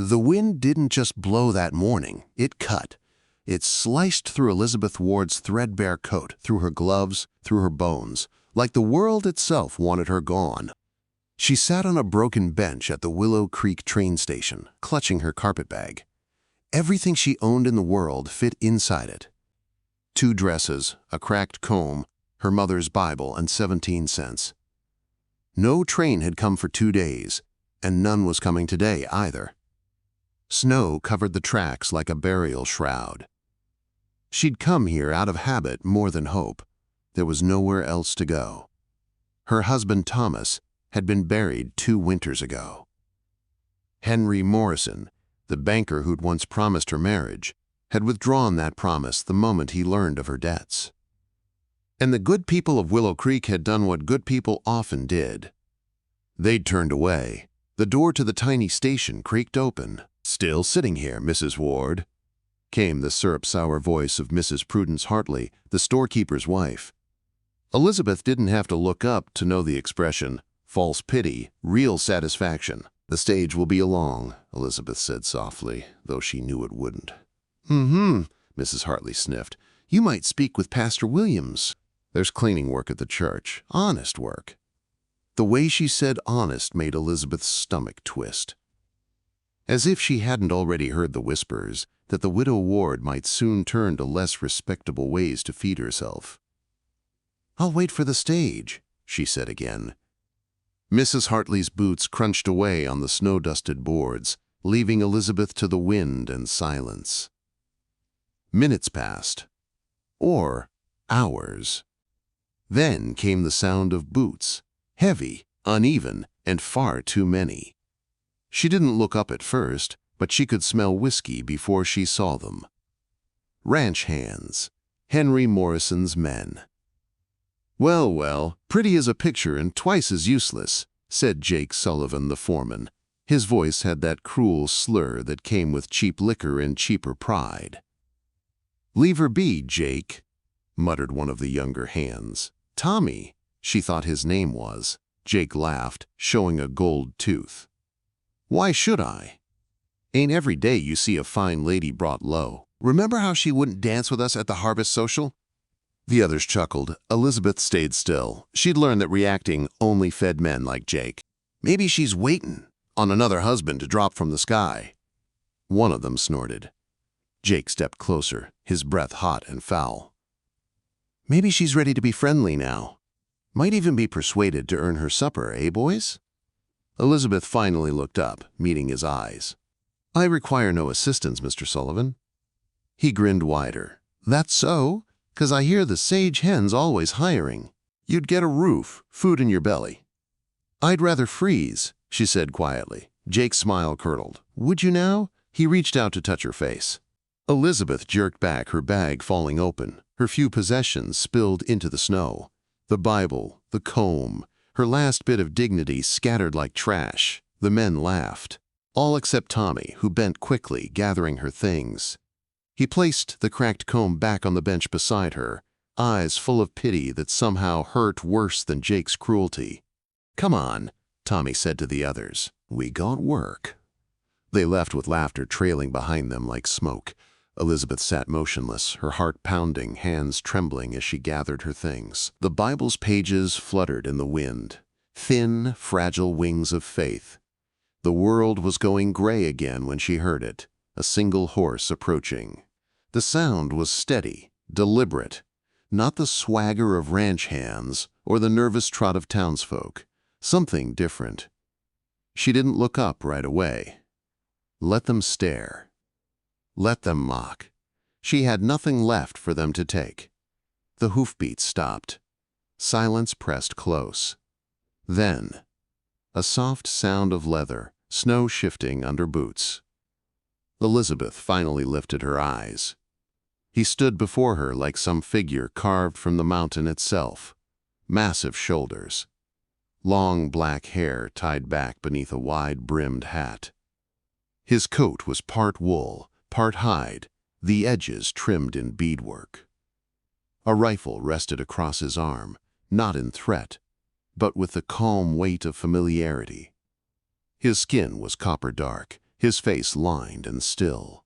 The wind didn't just blow that morning, it cut. It sliced through Elizabeth Ward's threadbare coat, through her gloves, through her bones, like the world itself wanted her gone. She sat on a broken bench at the Willow Creek train station, clutching her carpetbag. Everything she owned in the world fit inside it. 2 dresses, a cracked comb, her mother's Bible, and 17 cents. No train had come for 2 days, and none was coming today either. Snow covered the tracks like a burial shroud. She'd come here out of habit more than hope. There was nowhere else to go. Her husband Thomas had been buried 2 winters ago. Henry Morrison, the banker who'd once promised her marriage, had withdrawn that promise the moment he learned of her debts. And the good people of Willow Creek had done what good people often did. They'd turned away. The door to the tiny station creaked open. "Still sitting here, Mrs. Ward," came the syrup-sour voice of Mrs. Prudence Hartley, the storekeeper's wife. Elizabeth didn't have to look up to know the expression, false pity, real satisfaction. "The stage will be along," Elizabeth said softly, though she knew it wouldn't. Mrs. Hartley sniffed. "You might speak with Pastor Williams. There's cleaning work at the church, honest work." The way she said honest made Elizabeth's stomach twist. As if she hadn't already heard the whispers that the widow Ward might soon turn to less respectable ways to feed herself. "I'll wait for the stage," she said again. Mrs. Hartley's boots crunched away on the snow-dusted boards, leaving Elizabeth to the wind and silence. Minutes passed. Or hours. Then came the sound of boots, heavy, uneven, and far too many. She didn't look up at first, but she could smell whiskey before she saw them. Ranch hands, Henry Morrison's men. "Well, well, pretty as a picture and twice as useless," said Jake Sullivan, the foreman. His voice had that cruel slur that came with cheap liquor and cheaper pride. "Leave her be, Jake," muttered one of the younger hands. "Tommy," she thought his name was. Jake laughed, showing a gold tooth. "Why should I? Ain't every day you see a fine lady brought low. Remember how she wouldn't dance with us at the harvest social?" The others chuckled. Elizabeth stayed still. She'd learned that reacting only fed men like Jake. "Maybe she's waiting on another husband to drop from the sky." One of them snorted. Jake stepped closer, his breath hot and foul. "Maybe she's ready to be friendly now. Might even be persuaded to earn her supper, eh, boys?" Elizabeth finally looked up, meeting his eyes. "I require no assistance, Mr. Sullivan." He grinned wider. "That's so? 'Cause I hear the sage hen's always hiring. You'd get a roof, food in your belly." "I'd rather freeze," she said quietly. Jake's smile curdled. "Would you now?" He reached out to touch her face. Elizabeth jerked back, her bag falling open. Her few possessions spilled into the snow. The Bible, the comb, her last bit of dignity scattered like trash. The men laughed. All except Tommy, who bent quickly, gathering her things. He placed the cracked comb back on the bench beside her, eyes full of pity that somehow hurt worse than Jake's cruelty. "Come on," Tommy said to the others. "We got work." They left with laughter trailing behind them like smoke. Elizabeth sat motionless, her heart pounding, hands trembling as she gathered her things. The Bible's pages fluttered in the wind, thin, fragile wings of faith. The world was going gray again when she heard it, a single horse approaching. The sound was steady, deliberate, not the swagger of ranch hands or the nervous trot of townsfolk. Something different. She didn't look up right away. Let them stare. Let them mock. She had nothing left for them to take. The hoofbeats stopped. Silence pressed close. Then, a soft sound of leather, snow shifting under boots. Elizabeth finally lifted her eyes. He stood before her like some figure carved from the mountain itself. Massive shoulders. Long black hair tied back beneath a wide-brimmed hat. His coat was part wool, part hide, the edges trimmed in beadwork. A rifle rested across his arm, not in threat, but with the calm weight of familiarity. His skin was copper dark, his face lined and still.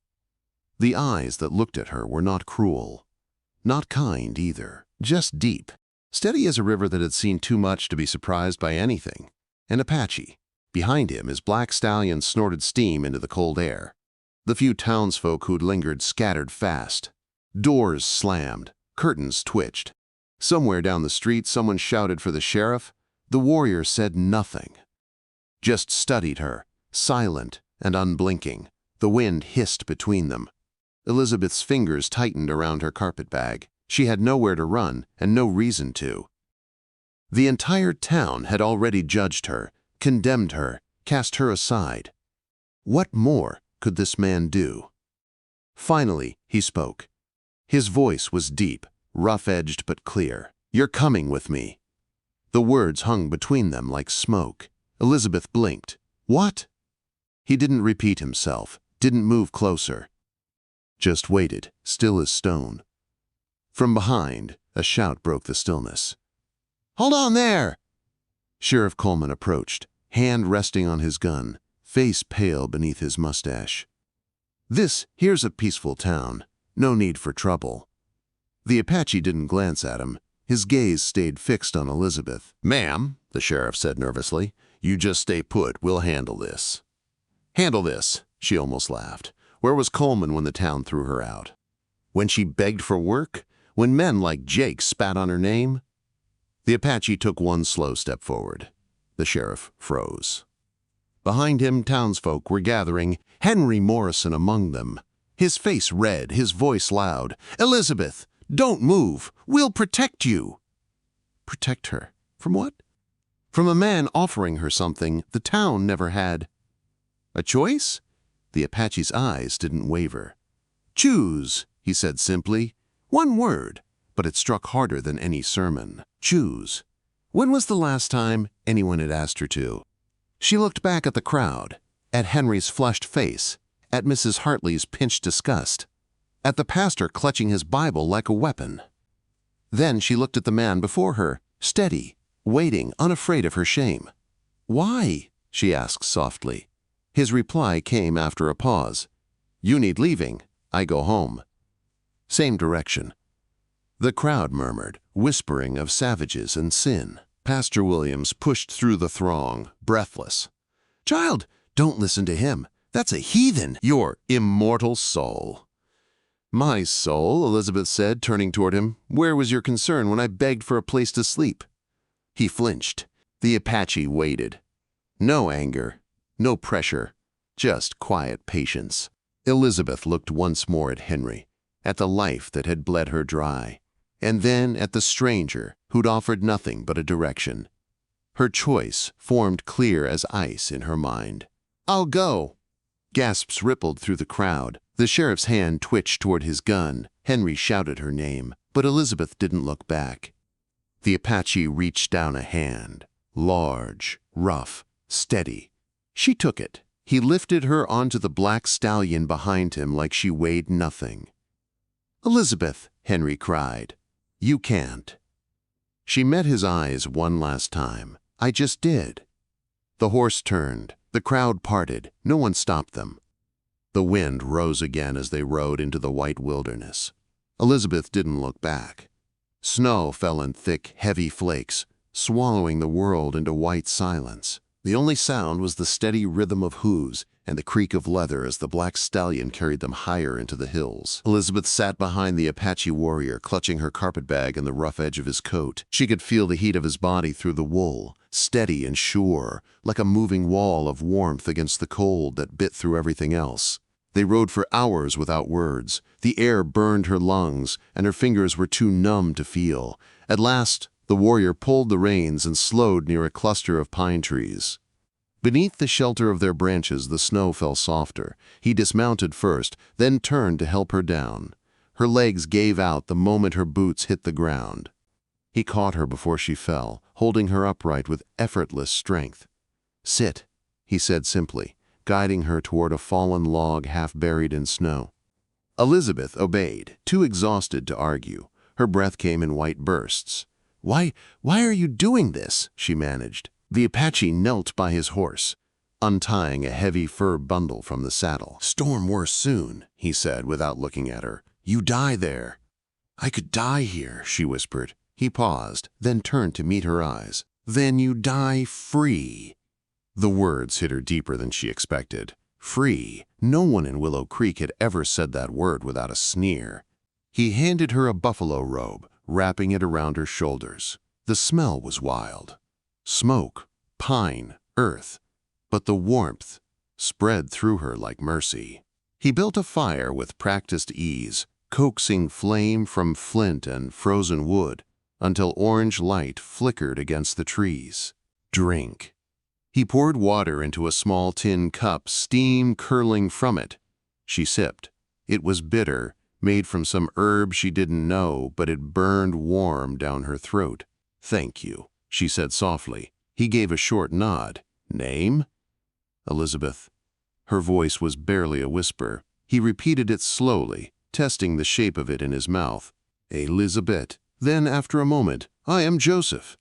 The eyes that looked at her were not cruel, not kind either, just deep, steady as a river that had seen too much to be surprised by anything. An Apache. Behind him, his black stallion snorted steam into the cold air. The few townsfolk who'd lingered scattered fast. Doors slammed, curtains twitched. Somewhere down the street, someone shouted for the sheriff. The warrior said nothing, just studied her, silent and unblinking. The wind hissed between them. Elizabeth's fingers tightened around her carpet bag. She had nowhere to run and no reason to. The entire town had already judged her, condemned her, cast her aside. What more could this man do? Finally, he spoke. His voice was deep, rough-edged but clear. "You're coming with me." The words hung between them like smoke. Elizabeth blinked. "What?" He didn't repeat himself, didn't move closer. Just waited, still as stone. From behind, a shout broke the stillness. "Hold on there!" Sheriff Coleman approached, hand resting on his gun, face pale beneath his mustache. "Here's a peaceful town. No need for trouble." The Apache didn't glance at him. His gaze stayed fixed on Elizabeth. "Ma'am," the sheriff said nervously, "you just stay put. We'll handle this." "Handle this?" She almost laughed. Where was Coleman when the town threw her out? When she begged for work? When men like Jake spat on her name? The Apache took one slow step forward. The sheriff froze. Behind him, townsfolk were gathering, Henry Morrison among them. His face red, his voice loud. "Elizabeth, don't move. We'll protect you." Protect her? From what? From a man offering her something the town never had. A choice? The Apache's eyes didn't waver. "Choose," he said simply. One word, but it struck harder than any sermon. Choose. When was the last time anyone had asked her to? She looked back at the crowd, at Henry's flushed face, at Mrs. Hartley's pinched disgust, at the pastor clutching his Bible like a weapon. Then she looked at the man before her, steady, waiting, unafraid of her shame. "Why?" she asked softly. His reply came after a pause. "You need leaving. I go home." Same direction. The crowd murmured, whispering of savages and sin. Pastor Williams pushed through the throng, breathless. "Child, don't listen to him. That's a heathen. Your immortal soul." "My soul," Elizabeth said, turning toward him. "Where was your concern when I begged for a place to sleep?" He flinched. The Apache waited. No anger, no pressure, just quiet patience. Elizabeth looked once more at Henry, at the life that had bled her dry, and then at the stranger who'd offered nothing but a direction. Her choice formed clear as ice in her mind. "I'll go." Gasps rippled through the crowd. The sheriff's hand twitched toward his gun. Henry shouted her name, but Elizabeth didn't look back. The Apache reached down a hand, large, rough, steady. She took it. He lifted her onto the black stallion behind him like she weighed nothing. "Elizabeth," Henry cried, "you can't." She met his eyes one last time. "I just did." The horse turned. The crowd parted. No one stopped them. The wind rose again as they rode into the white wilderness. Elizabeth didn't look back. Snow fell in thick, heavy flakes, swallowing the world into white silence. The only sound was the steady rhythm of hooves and the creak of leather as the black stallion carried them higher into the hills. Elizabeth sat behind the Apache warrior, clutching her carpetbag and the rough edge of his coat. She could feel the heat of his body through the wool, steady and sure, like a moving wall of warmth against the cold that bit through everything else. They rode for hours without words. The air burned her lungs, and her fingers were too numb to feel. At last, the warrior pulled the reins and slowed near a cluster of pine trees. Beneath the shelter of their branches, the snow fell softer. He dismounted first, then turned to help her down. Her legs gave out the moment her boots hit the ground. He caught her before she fell, holding her upright with effortless strength. "Sit," he said simply, guiding her toward a fallen log half buried in snow. Elizabeth obeyed, too exhausted to argue. Her breath came in white bursts. Why are you doing this?" she managed. The Apache knelt by his horse. untying a heavy fur bundle from the saddle. "Storm worse soon," he said without looking at her. "You die there." "I could die here," she whispered. He paused, then turned to meet her eyes. "Then you die free." The words hit her deeper than she expected. Free. No one in Willow Creek had ever said that word without a sneer. He handed her a buffalo robe, wrapping it around her shoulders. The smell was wild. Smoke, pine, earth. But the warmth spread through her like mercy. He built a fire with practiced ease, coaxing flame from flint and frozen wood until orange light flickered against the trees. "Drink." He poured water into a small tin cup, steam curling from it. She sipped. It was bitter, made from some herb she didn't know, but it burned warm down her throat. "Thank you," she said softly. He gave a short nod. "Name?" "Elizabeth." Her voice was barely a whisper. He repeated it slowly, testing the shape of it in his mouth. "Elizabeth." Then, after a moment, "I am Joseph."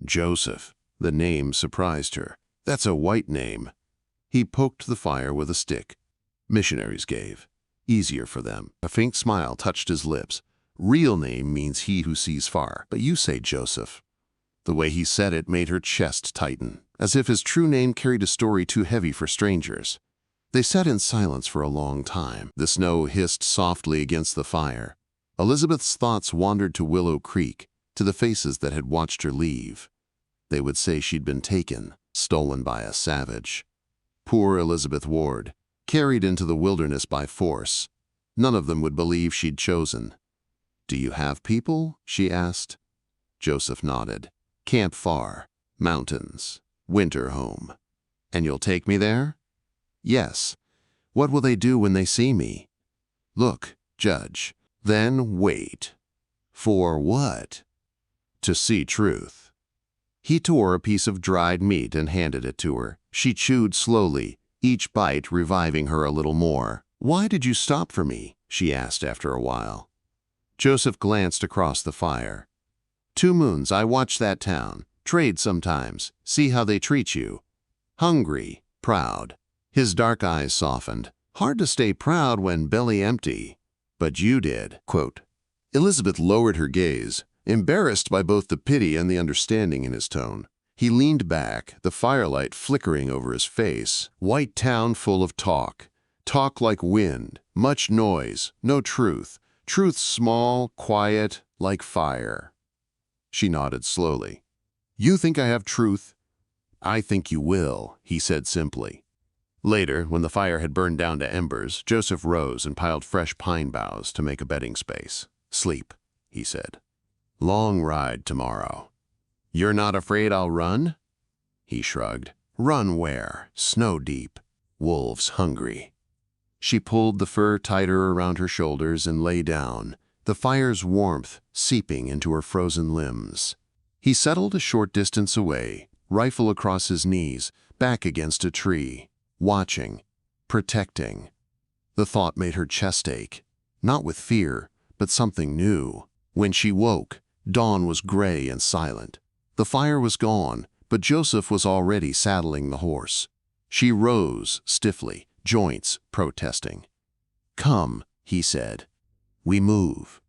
Joseph. The name surprised her. "That's a white name." He poked the fire with a stick. "Missionaries gave. Easier for them." A faint smile touched his lips. "Real name means he who sees far, but you say Joseph." The way he said it made her chest tighten, as if his true name carried a story too heavy for strangers. They sat in silence for a long time. The snow hissed softly against the fire. Elizabeth's thoughts wandered to Willow Creek, to the faces that had watched her leave. They would say she'd been taken, stolen by a savage. Poor Elizabeth Ward, carried into the wilderness by force. None of them would believe she'd chosen. "Do you have people?" she asked. Joseph nodded. "Camp far, mountains, winter home." "And you'll take me there?" "Yes." "What will they do when they see me?" "Look, judge. Then wait." "For what?" "To see truth." He tore a piece of dried meat and handed it to her. She chewed slowly, each bite reviving her a little more. "Why did you stop for me?" she asked after a while. Joseph glanced across the fire. "2 moons I watch that town, trade sometimes, see how they treat you. Hungry, proud." His dark eyes softened. "Hard to stay proud when belly empty. But you did." Quote. Elizabeth lowered her gaze, embarrassed by both the pity and the understanding in his tone. He leaned back, the firelight flickering over his face. "White town full of talk. Talk like wind, much noise, no truth. Truth small, quiet, like fire." She nodded slowly. "You think I have truth?" "I think you will," he said simply. Later, when the fire had burned down to embers, Joseph rose and piled fresh pine boughs to make a bedding space. "Sleep," he said. "Long ride tomorrow." "You're not afraid I'll run?" He shrugged. "Run where? Snow deep. Wolves hungry." She pulled the fur tighter around her shoulders and lay down, the fire's warmth seeping into her frozen limbs. He settled a short distance away, rifle across his knees, back against a tree, watching, protecting. The thought made her chest ache, not with fear, but something new. When she woke, dawn was gray and silent. The fire was gone, but Joseph was already saddling the horse. She rose stiffly, joints protesting. "Come," he said. "We move."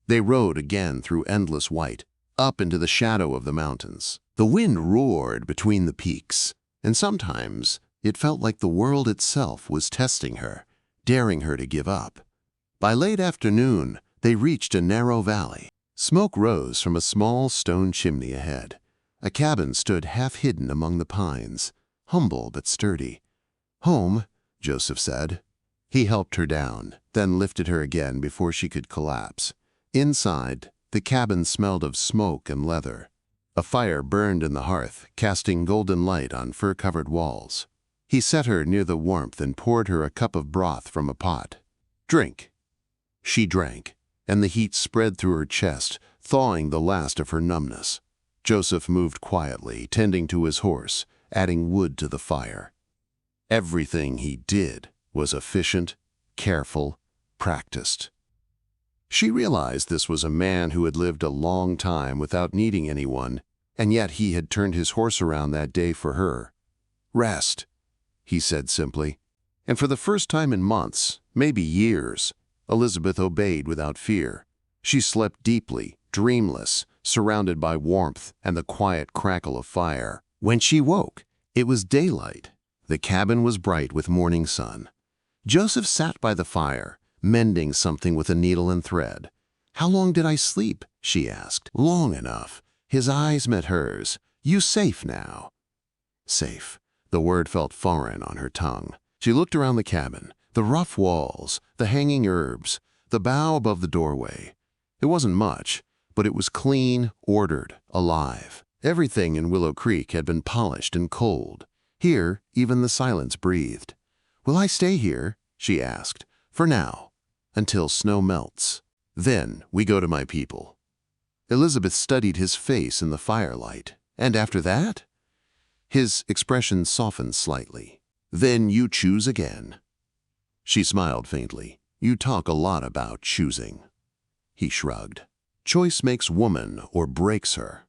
They rode again through endless white, up into the shadow of the mountains. The wind roared between the peaks, and sometimes it felt like the world itself was testing her, daring her to give up. By late afternoon, they reached a narrow valley. Smoke rose from a small stone chimney ahead. A cabin stood half hidden among the pines, humble but sturdy. "Home," Joseph said. He helped her down, then lifted her again before she could collapse. Inside, the cabin smelled of smoke and leather. A fire burned in the hearth, casting golden light on fur-covered walls. He set her near the warmth and poured her a cup of broth from a pot. "Drink." She drank, and the heat spread through her chest, thawing the last of her numbness. Joseph moved quietly, tending to his horse, adding wood to the fire. Everything he did was efficient, careful, practiced. She realized this was a man who had lived a long time without needing anyone, and yet he had turned his horse around that day for her. Rest. he said simply. And for the first time in months, maybe years, Elizabeth obeyed without fear. She slept deeply, dreamless, surrounded by warmth and the quiet crackle of fire. When she woke, it was daylight. The cabin was bright with morning sun. Joseph sat by the fire, mending something with a needle and thread. "How long did I sleep?" she asked. "Long enough." His eyes met hers. "You safe now?" Safe. The word felt foreign on her tongue. She looked around the cabin, the rough walls, the hanging herbs, the bough above the doorway. It wasn't much, but it was clean, ordered, alive. Everything in Willow Creek had been polished and cold. Here, even the silence breathed. "Will I stay here?" she asked. "For now, until snow melts. Then we go to my people." Elizabeth studied his face in the firelight. "And after that?" His expression softened slightly. "Then you choose again." She smiled faintly. "You talk a lot about choosing." He shrugged. "Choice makes woman or breaks her."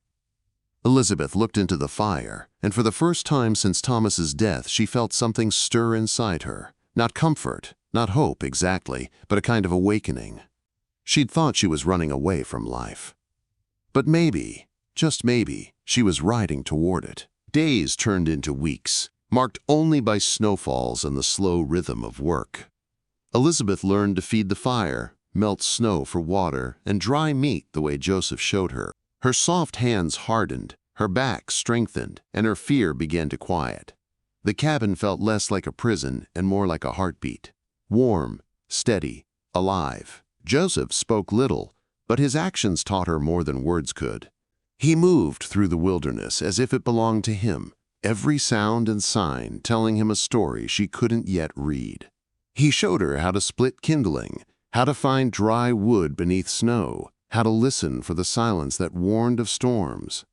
Elizabeth looked into the fire, and for the first time since Thomas's death, she felt something stir inside her. Not comfort, not hope exactly, but a kind of awakening. She'd thought she was running away from life. But maybe, just maybe, she was riding toward it. Days turned into weeks, marked only by snowfalls and the slow rhythm of work. Elizabeth learned to feed the fire, melt snow for water, and dry meat the way Joseph showed her. Her soft hands hardened, her back strengthened, and her fear began to quiet. The cabin felt less like a prison and more like a heartbeat. Warm, steady, alive. Joseph spoke little, but his actions taught her more than words could. He moved through the wilderness as if it belonged to him, every sound and sign telling him a story she couldn't yet read. He showed her how to split kindling, how to find dry wood beneath snow, how to listen for the silence that warned of storms.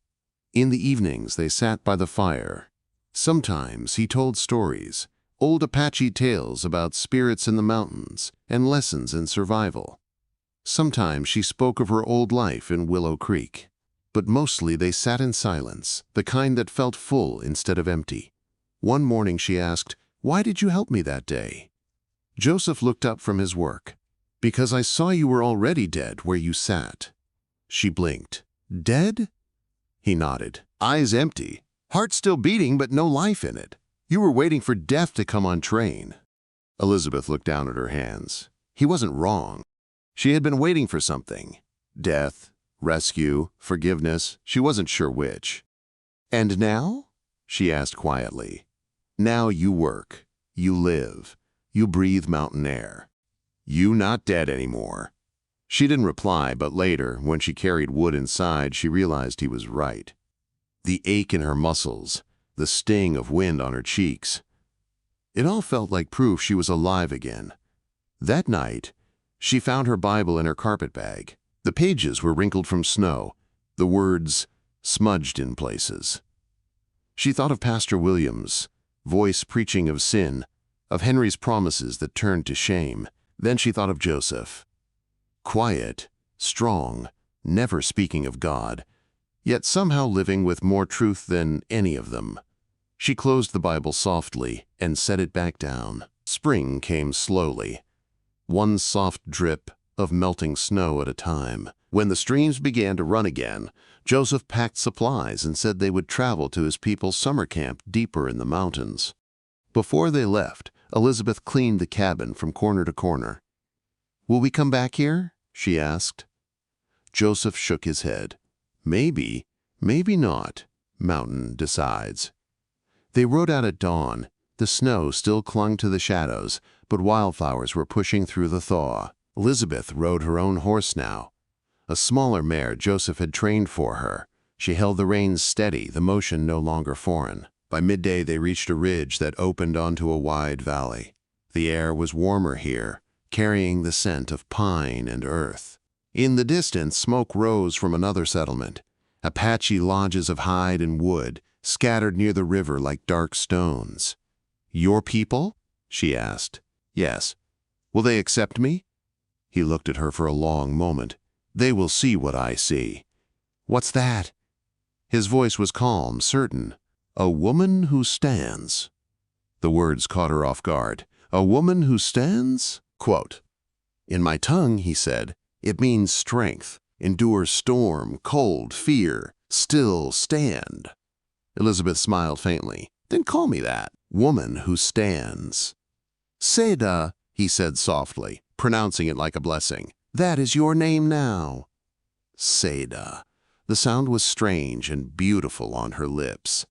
In the evenings they sat by the fire. Sometimes he told stories, old Apache tales about spirits in the mountains and lessons in survival. Sometimes she spoke of her old life in Willow Creek. But mostly they sat in silence, the kind that felt full instead of empty. One morning she asked, "Why did you help me that day?" Joseph looked up from his work. "Because I saw you were already dead where you sat." She blinked. "Dead?" He nodded. Eyes empty, heart still beating but no life in it. "You were waiting for death to come on train." Elizabeth looked down at her hands. He wasn't wrong. She had been waiting for something. Death, rescue, forgiveness, she wasn't sure which. "And now?" she asked quietly. "Now you work, you live, you breathe mountain air. You not dead anymore." She didn't reply, but later, when she carried wood inside, she realized he was right. The ache in her muscles, the sting of wind on her cheeks. It all felt like proof she was alive again. That night, she found her Bible in her carpet bag. The pages were wrinkled from snow, the words smudged in places. She thought of Pastor Williams' voice preaching of sin, of Henry's promises that turned to shame. Then she thought of Joseph. Quiet, strong, never speaking of God, yet somehow living with more truth than any of them. She closed the Bible softly and set it back down. Spring came slowly, one soft drip of melting snow at a time. When the streams began to run again, Joseph packed supplies and said they would travel to his people's summer camp deeper in the mountains. Before they left, Elizabeth cleaned the cabin from corner to corner. "Will we come back here?" she asked. Joseph shook his head. "Maybe, maybe not. Mountain decides." They rode out at dawn. The snow still clung to the shadows, but wildflowers were pushing through the thaw. Elizabeth rode her own horse now, a smaller mare Joseph had trained for her. She held the reins steady, the motion no longer foreign. By midday they reached a ridge that opened onto a wide valley. The air was warmer here, carrying the scent of pine and earth. In the distance, smoke rose from another settlement. Apache lodges of hide and wood, scattered near the river like dark stones. "Your people?" she asked. "Yes." "Will they accept me?" He looked at her for a long moment. "They will see what I see." "What's that?" His voice was calm, certain. "A woman who stands." The words caught her off guard. A woman who stands? Quote, "In my tongue," he said, "it means strength. Endure storm, cold, fear. Still stand." Elizabeth smiled faintly. "Then call me that. Woman who stands." "Seda," he said softly, pronouncing it like a blessing. "That is your name now." Seda. The sound was strange and beautiful on her lips.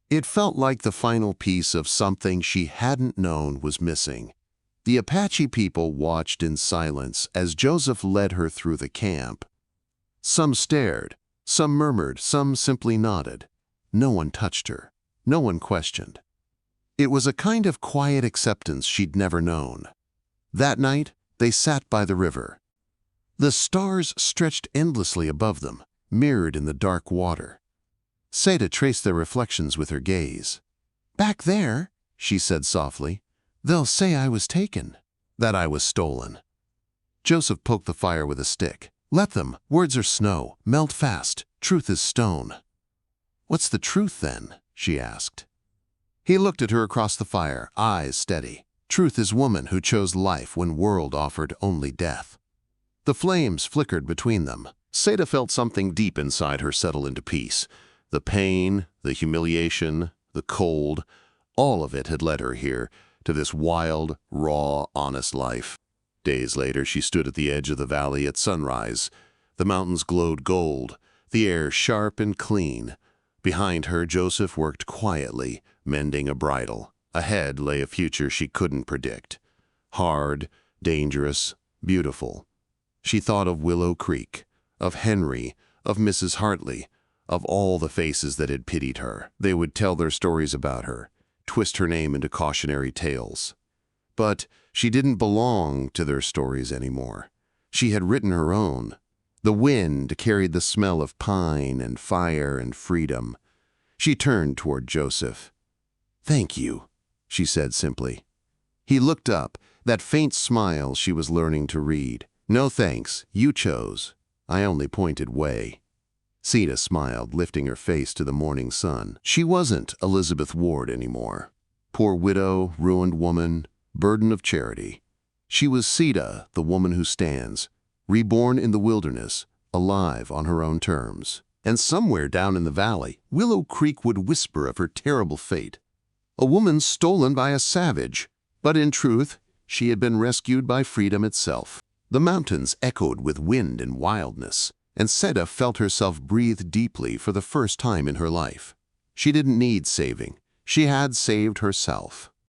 It felt like the final piece of something she hadn't known was missing. The Apache people watched in silence as Joseph led her through the camp. Some stared, some murmured, some simply nodded. No one touched her. No one questioned. It was a kind of quiet acceptance she'd never known. That night, they sat by the river. The stars stretched endlessly above them, mirrored in the dark water. Seda traced their reflections with her gaze. "Back there," she said softly, "they'll say I was taken, that I was stolen." Joseph poked the fire with a stick. "Let them. Words are snow. Melt fast. Truth is stone." "What's the truth, then?" she asked. He looked at her across the fire, eyes steady. "Truth is woman who chose life when world offered only death." The flames flickered between them. Seda felt something deep inside her settle into peace. The pain, the humiliation, the cold, all of it had led her here, to this wild, raw, honest life. Days later, she stood at the edge of the valley at sunrise. The mountains glowed gold, the air sharp and clean. Behind her, Joseph worked quietly, mending a bridle. Ahead lay a future she couldn't predict. Hard, dangerous, beautiful. She thought of Willow Creek, of Henry, of Mrs. Hartley, of all the faces that had pitied her. They would tell their stories about her, twist her name into cautionary tales. But she didn't belong to their stories anymore. She had written her own. The wind carried the smell of pine and fire and freedom. She turned toward Joseph. "Thank you," she said simply. He looked up, that faint smile she was learning to read. "No thanks, you chose. I only pointed way." Seda smiled, lifting her face to the morning sun. She wasn't Elizabeth Ward anymore. Poor widow, ruined woman, burden of charity. She was Seda, the woman who stands, reborn in the wilderness, alive on her own terms. And somewhere down in the valley, Willow Creek would whisper of her terrible fate. A woman stolen by a savage, but in truth, she had been rescued by freedom itself. The mountains echoed with wind and wildness, and Seda felt herself breathe deeply for the first time in her life. She didn't need saving. She had saved herself.